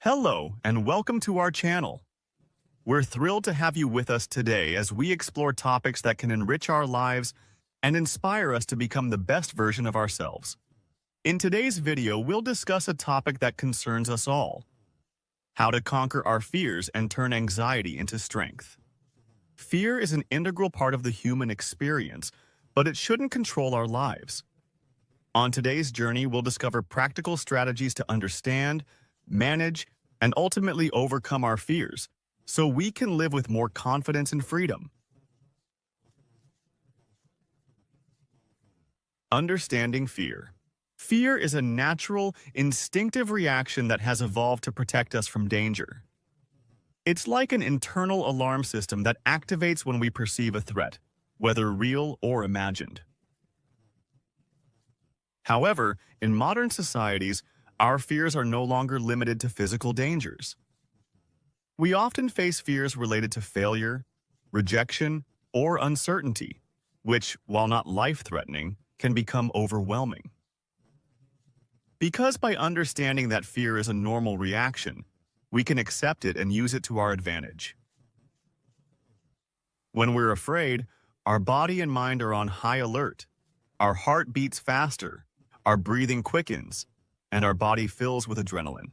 Hello, and welcome to our channel. We're thrilled to have you with us today as we explore topics that can enrich our lives and inspire us to become the best version of ourselves. In today's video, we'll discuss a topic that concerns us all: how to conquer our fears and turn anxiety into strength. Fear is an integral part of the human experience, but it shouldn't control our lives. On today's journey, we'll discover practical strategies to understand, manage, and ultimately overcome our fears, so we can live with more confidence and freedom. Understanding fear. Fear is a natural, instinctive reaction that has evolved to protect us from danger. It's like an internal alarm system that activates when we perceive a threat, whether real or imagined. However, in modern societies, our fears are no longer limited to physical dangers. We often face fears related to failure, rejection, or uncertainty, which, while not life-threatening, can become overwhelming. Because by understanding that fear is a normal reaction, we can accept it and use it to our advantage. When we're afraid, our body and mind are on high alert. Our heart beats faster, our breathing quickens, and our body fills with adrenaline.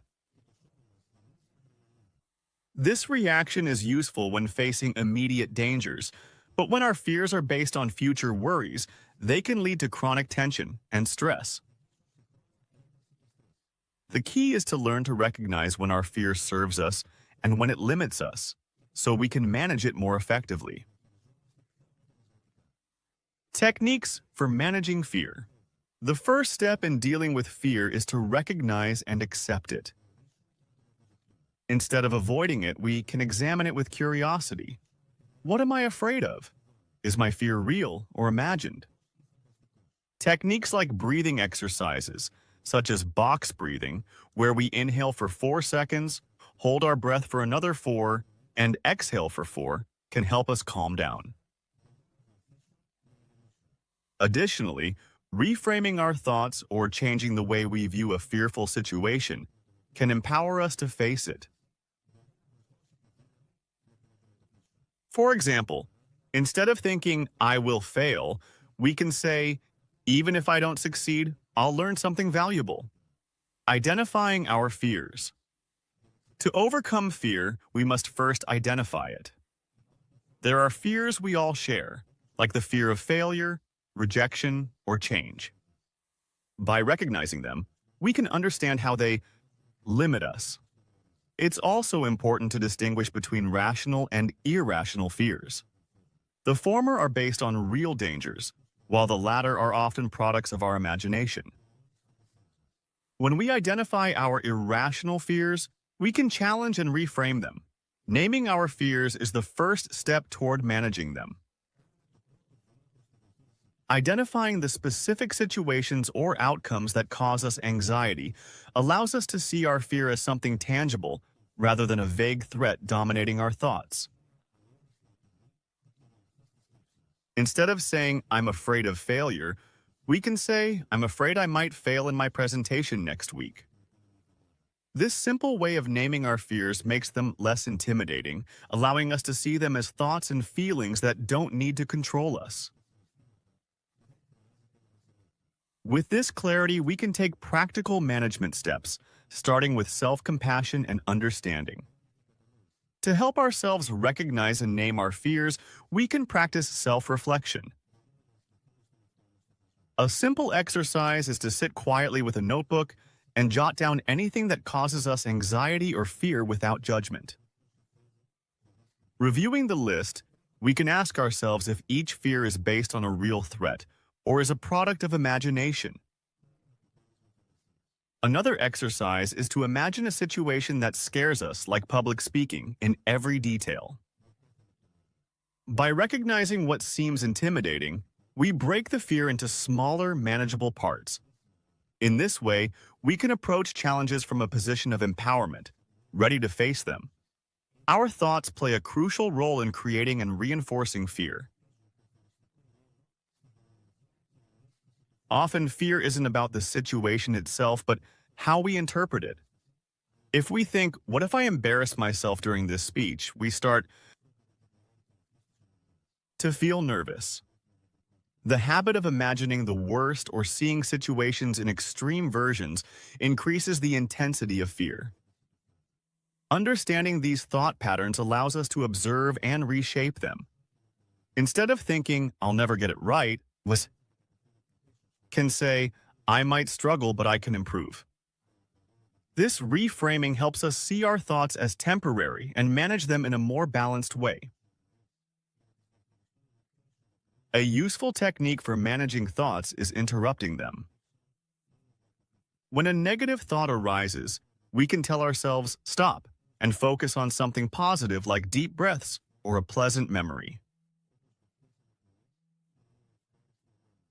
This reaction is useful when facing immediate dangers, but when our fears are based on future worries, they can lead to chronic tension and stress. The key is to learn to recognize when our fear serves us and when it limits us, so we can manage it more effectively. Techniques for managing fear. The first step in dealing with fear is to recognize and accept it. Instead of avoiding it, we can examine it with curiosity. What am I afraid of? Is my fear real or imagined? Techniques like breathing exercises, such as box breathing, where we inhale for 4 seconds, hold our breath for another 4, and exhale for 4, can help us calm down. Additionally, reframing our thoughts or changing the way we view a fearful situation can empower us to face it. For example, instead of thinking, "I will fail," we can say, "Even if I don't succeed, I'll learn something valuable." Identifying our fears. To overcome fear, we must first identify it. There are fears we all share, like the fear of failure, rejection, or change. By recognizing them, we can understand how they limit us. It's also important to distinguish between rational and irrational fears. The former are based on real dangers, while the latter are often products of our imagination. When we identify our irrational fears, we can challenge and reframe them. Naming our fears is the first step toward managing them. Identifying the specific situations or outcomes that cause us anxiety allows us to see our fear as something tangible rather than a vague threat dominating our thoughts. Instead of saying, "I'm afraid of failure," we can say, "I'm afraid I might fail in my presentation next week." This simple way of naming our fears makes them less intimidating, allowing us to see them as thoughts and feelings that don't need to control us. With this clarity, we can take practical management steps, starting with self-compassion and understanding. To help ourselves recognize and name our fears, we can practice self-reflection. A simple exercise is to sit quietly with a notebook and jot down anything that causes us anxiety or fear without judgment. Reviewing the list, we can ask ourselves if each fear is based on a real threat or is a product of imagination. Another exercise is to imagine a situation that scares us, like public speaking, in every detail. By recognizing what seems intimidating, we break the fear into smaller, manageable parts. In this way, we can approach challenges from a position of empowerment, ready to face them. Our thoughts play a crucial role in creating and reinforcing fear. Often, fear isn't about the situation itself, but how we interpret it. If we think, what if I embarrass myself during this speech, we start to feel nervous. The habit of imagining the worst or seeing situations in extreme versions increases the intensity of fear. Understanding these thought patterns allows us to observe and reshape them. Instead of thinking, I'll never get it right, was can say, I might struggle, but I can improve. This reframing helps us see our thoughts as temporary and manage them in a more balanced way. A useful technique for managing thoughts is interrupting them. When a negative thought arises, we can tell ourselves, stop, and focus on something positive like deep breaths or a pleasant memory.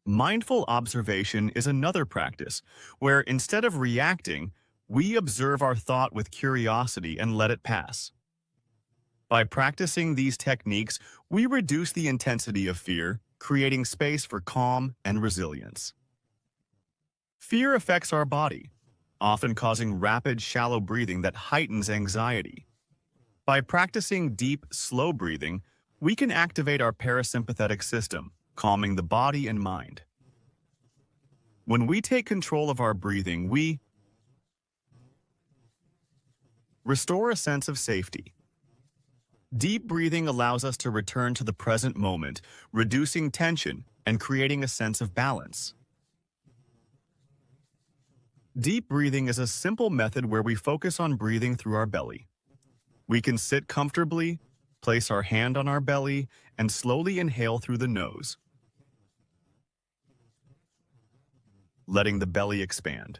Mindful observation is another practice where instead of reacting, we observe our thought with curiosity and let it pass. By practicing these techniques, we reduce the intensity of fear, creating space for calm and resilience. Fear affects our body, often causing rapid, shallow breathing that heightens anxiety. By practicing deep, slow breathing, we can activate our parasympathetic system, calming the body and mind. When we take control of our breathing, we restore a sense of safety. Deep breathing allows us to return to the present moment, reducing tension and creating a sense of balance. Deep breathing is a simple method where we focus on breathing through our belly. We can sit comfortably, place our hand on our belly, and slowly inhale through the nose, letting the belly expand.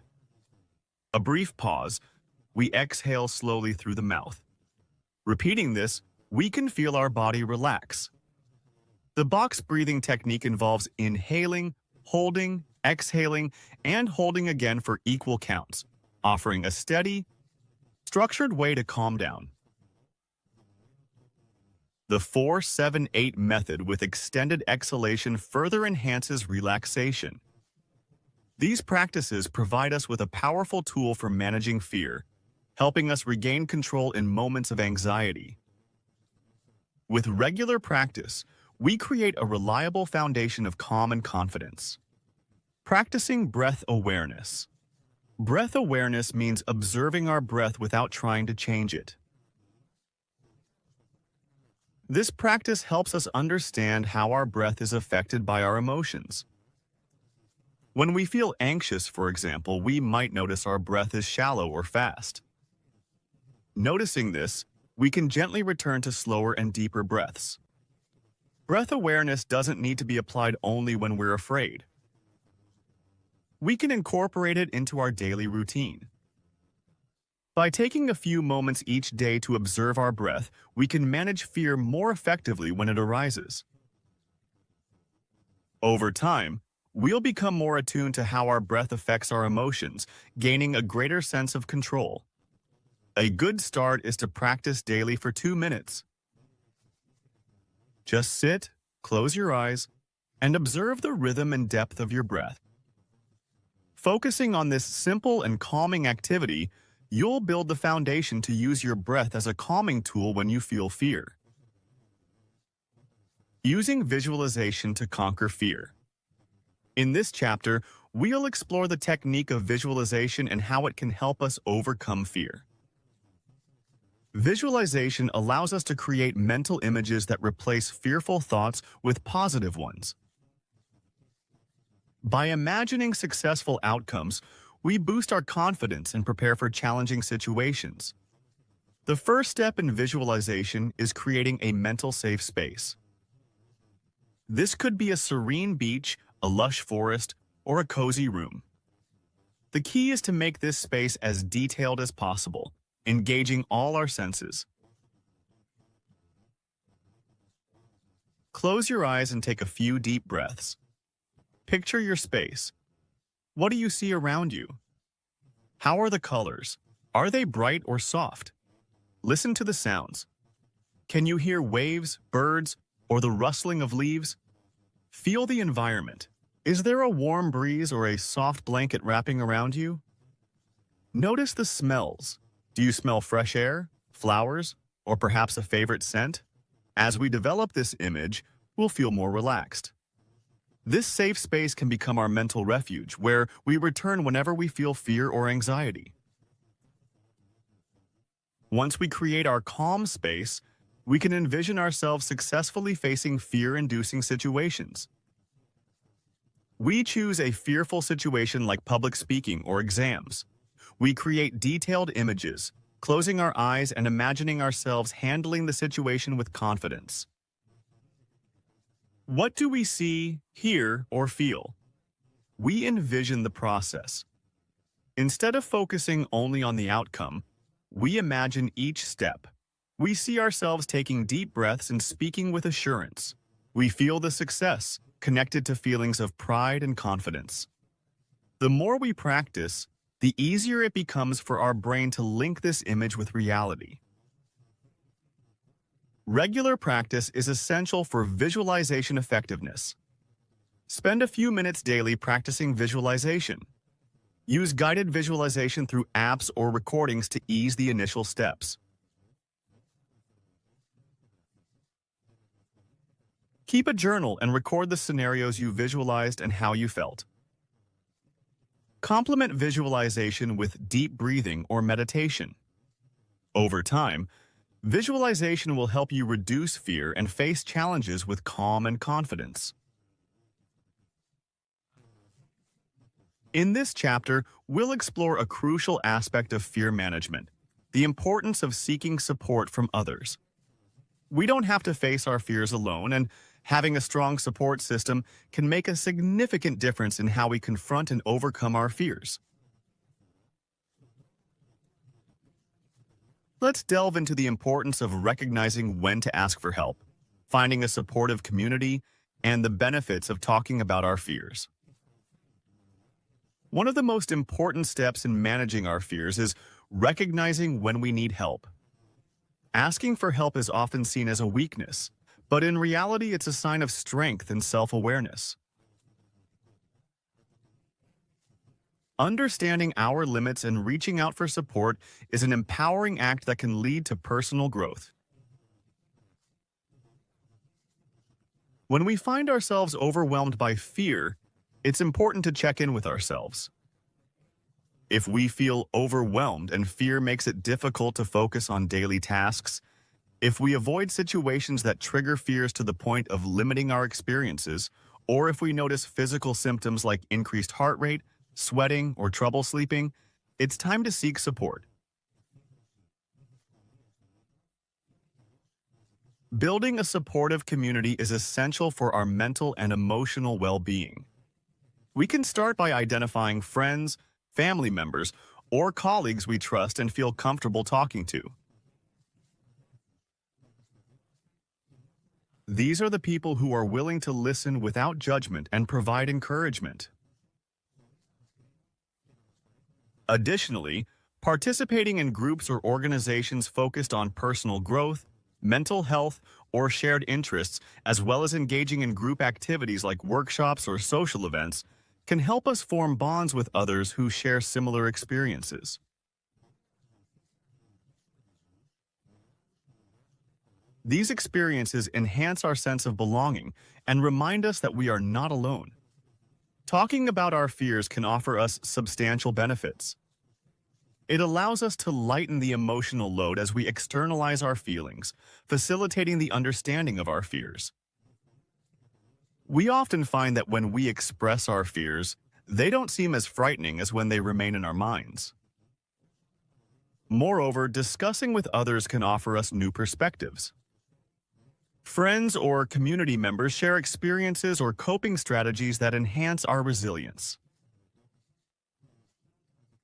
A brief pause, we exhale slowly through the mouth. Repeating this, we can feel our body relax. The box breathing technique involves inhaling, holding, exhaling, and holding again for equal counts, offering a steady, structured way to calm down. The 4-7-8 method with extended exhalation further enhances relaxation. These practices provide us with a powerful tool for managing fear, helping us regain control in moments of anxiety. With regular practice, we create a reliable foundation of calm and confidence. Practicing breath awareness. Breath awareness means observing our breath without trying to change it. This practice helps us understand how our breath is affected by our emotions. When we feel anxious, for example, we might notice our breath is shallow or fast. Noticing this, we can gently return to slower and deeper breaths. Breath awareness doesn't need to be applied only when we're afraid. We can incorporate it into our daily routine. By taking a few moments each day to observe our breath, we can manage fear more effectively when it arises. Over time, we'll become more attuned to how our breath affects our emotions, gaining a greater sense of control. A good start is to practice daily for 2 minutes. Just sit, close your eyes, and observe the rhythm and depth of your breath. Focusing on this simple and calming activity, you'll build the foundation to use your breath as a calming tool when you feel fear. Using visualization to conquer fear. In this chapter, we'll explore the technique of visualization and how it can help us overcome fear. Visualization allows us to create mental images that replace fearful thoughts with positive ones. By imagining successful outcomes, we boost our confidence and prepare for challenging situations. The first step in visualization is creating a mental safe space. This could be a serene beach, a lush forest, or a cozy room. The key is to make this space as detailed as possible, engaging all our senses. Close your eyes and take a few deep breaths. Picture your space. What do you see around you? How are the colors? Are they bright or soft? Listen to the sounds. Can you hear waves, birds, or the rustling of leaves? Feel the environment. Is there a warm breeze or a soft blanket wrapping around you? Notice the smells. Do you smell fresh air, flowers, or perhaps a favorite scent? As we develop this image, we'll feel more relaxed. This safe space can become our mental refuge, where we return whenever we feel fear or anxiety. Once we create our calm space, we can envision ourselves successfully facing fear-inducing situations. We choose a fearful situation like public speaking or exams. We create detailed images, closing our eyes and imagining ourselves handling the situation with confidence. What do we see, hear, or feel? We envision the process. Instead of focusing only on the outcome, we imagine each step. We see ourselves taking deep breaths and speaking with assurance. We feel the success, connected to feelings of pride and confidence. The more we practice, the easier it becomes for our brain to link this image with reality. Regular practice is essential for visualization effectiveness. Spend a few minutes daily practicing visualization. Use guided visualization through apps or recordings to ease the initial steps. Keep a journal and record the scenarios you visualized and how you felt. Complement visualization with deep breathing or meditation. Over time, visualization will help you reduce fear and face challenges with calm and confidence. In this chapter, we'll explore a crucial aspect of fear management, the importance of seeking support from others. We don't have to face our fears alone, and having a strong support system can make a significant difference in how we confront and overcome our fears. Let's delve into the importance of recognizing when to ask for help, finding a supportive community, and the benefits of talking about our fears. One of the most important steps in managing our fears is recognizing when we need help. Asking for help is often seen as a weakness, but in reality it's a sign of strength and self-awareness. Understanding our limits and reaching out for support is an empowering act that can lead to personal growth. When we find ourselves overwhelmed by fear, it's important to check in with ourselves. If we feel overwhelmed and fear makes it difficult to focus on daily tasks, if we avoid situations that trigger fears to the point of limiting our experiences, or if we notice physical symptoms like increased heart rate, sweating, or trouble sleeping, it's time to seek support. Building a supportive community is essential for our mental and emotional well-being. We can start by identifying friends, family members, or colleagues we trust and feel comfortable talking to. These are the people who are willing to listen without judgment and provide encouragement. Additionally, participating in groups or organizations focused on personal growth, mental health, or shared interests, as well as engaging in group activities like workshops or social events, can help us form bonds with others who share similar experiences. These experiences enhance our sense of belonging and remind us that we are not alone. Talking about our fears can offer us substantial benefits. It allows us to lighten the emotional load as we externalize our feelings, facilitating the understanding of our fears. We often find that when we express our fears, they don't seem as frightening as when they remain in our minds. Moreover, discussing with others can offer us new perspectives. Friends or community members share experiences or coping strategies that enhance our resilience.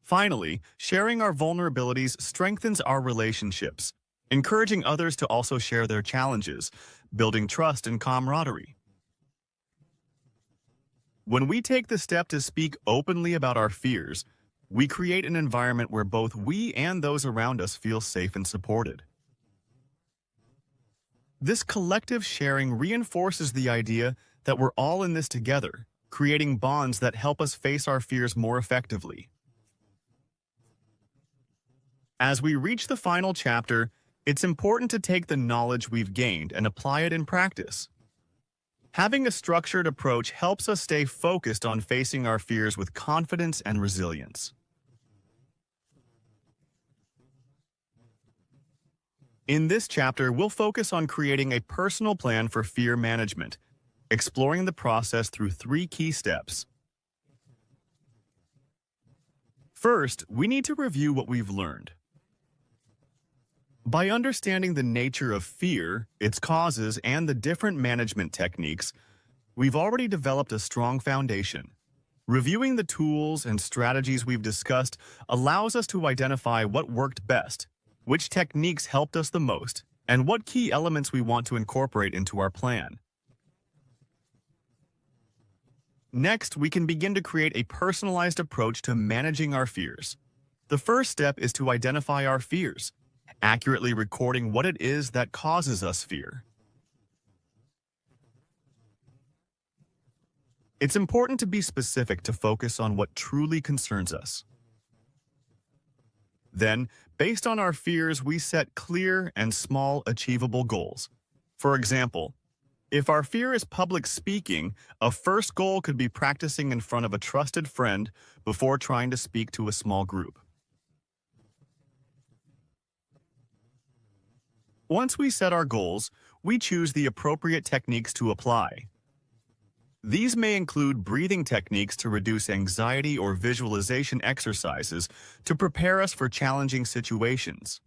Finally, sharing our vulnerabilities strengthens our relationships, encouraging others to also share their challenges, building trust and camaraderie. When we take the step to speak openly about our fears, we create an environment where both we and those around us feel safe and supported. This collective sharing reinforces the idea that we're all in this together, creating bonds that help us face our fears more effectively. As we reach the final chapter, it's important to take the knowledge we've gained and apply it in practice. Having a structured approach helps us stay focused on facing our fears with confidence and resilience. In this chapter, we'll focus on creating a personal plan for fear management, exploring the process through 3 key steps. First, we need to review what we've learned. By understanding the nature of fear, its causes, and the different management techniques, we've already developed a strong foundation. Reviewing the tools and strategies we've discussed allows us to identify what worked best, which techniques helped us the most, and what key elements we want to incorporate into our plan. Next, we can begin to create a personalized approach to managing our fears. The first step is to identify our fears, accurately recording what it is that causes us fear. It's important to be specific to focus on what truly concerns us. Then, based on our fears, we set clear and small achievable goals. For example, if our fear is public speaking, a first goal could be practicing in front of a trusted friend before trying to speak to a small group. Once we set our goals, we choose the appropriate techniques to apply. These may include breathing techniques to reduce anxiety or visualization exercises to prepare us for challenging situations.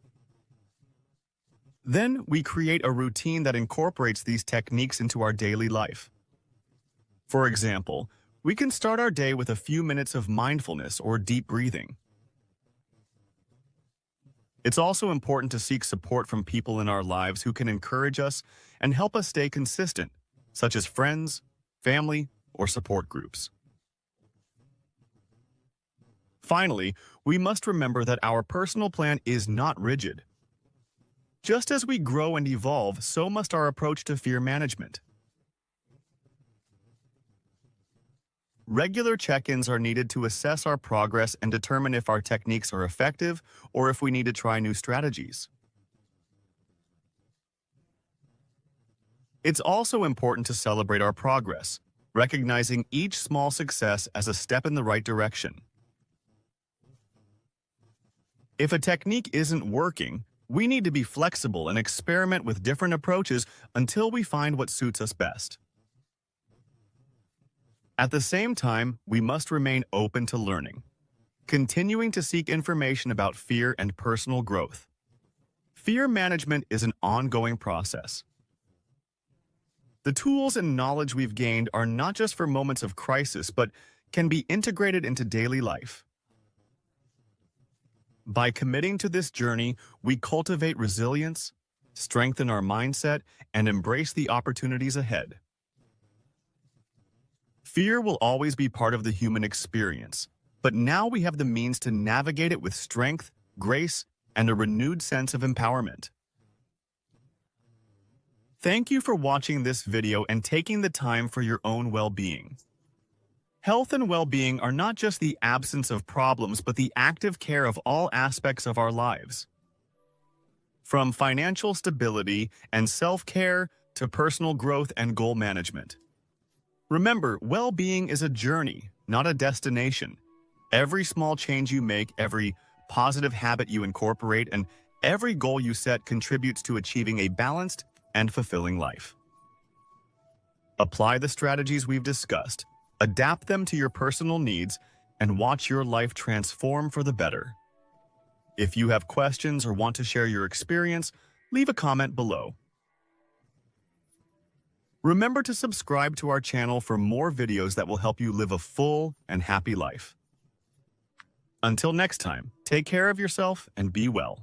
Then, we create a routine that incorporates these techniques into our daily life. For example, we can start our day with a few minutes of mindfulness or deep breathing. It's also important to seek support from people in our lives who can encourage us and help us stay consistent, such as friends, family, or support groups. Finally, we must remember that our personal plan is not rigid. Just as we grow and evolve, so must our approach to fear management. Regular check-ins are needed to assess our progress and determine if our techniques are effective or if we need to try new strategies. It's also important to celebrate our progress, recognizing each small success as a step in the right direction. If a technique isn't working, we need to be flexible and experiment with different approaches until we find what suits us best. At the same time, we must remain open to learning, continuing to seek information about fear and personal growth. Fear management is an ongoing process. The tools and knowledge we've gained are not just for moments of crisis, but can be integrated into daily life. By committing to this journey, we cultivate resilience, strengthen our mindset, and embrace the opportunities ahead. Fear will always be part of the human experience, but now we have the means to navigate it with strength, grace, and a renewed sense of empowerment. Thank you for watching this video and taking the time for your own well-being. Health and well-being are not just the absence of problems, but the active care of all aspects of our lives. From financial stability and self-care to personal growth and goal management. Remember, well-being is a journey, not a destination. Every small change you make, every positive habit you incorporate, and every goal you set contributes to achieving a balanced and fulfilling life. Apply the strategies we've discussed, adapt them to your personal needs, and watch your life transform for the better. If you have questions or want to share your experience, leave a comment below. Remember to subscribe to our channel for more videos that will help you live a full and happy life. Until next time, take care of yourself and be well.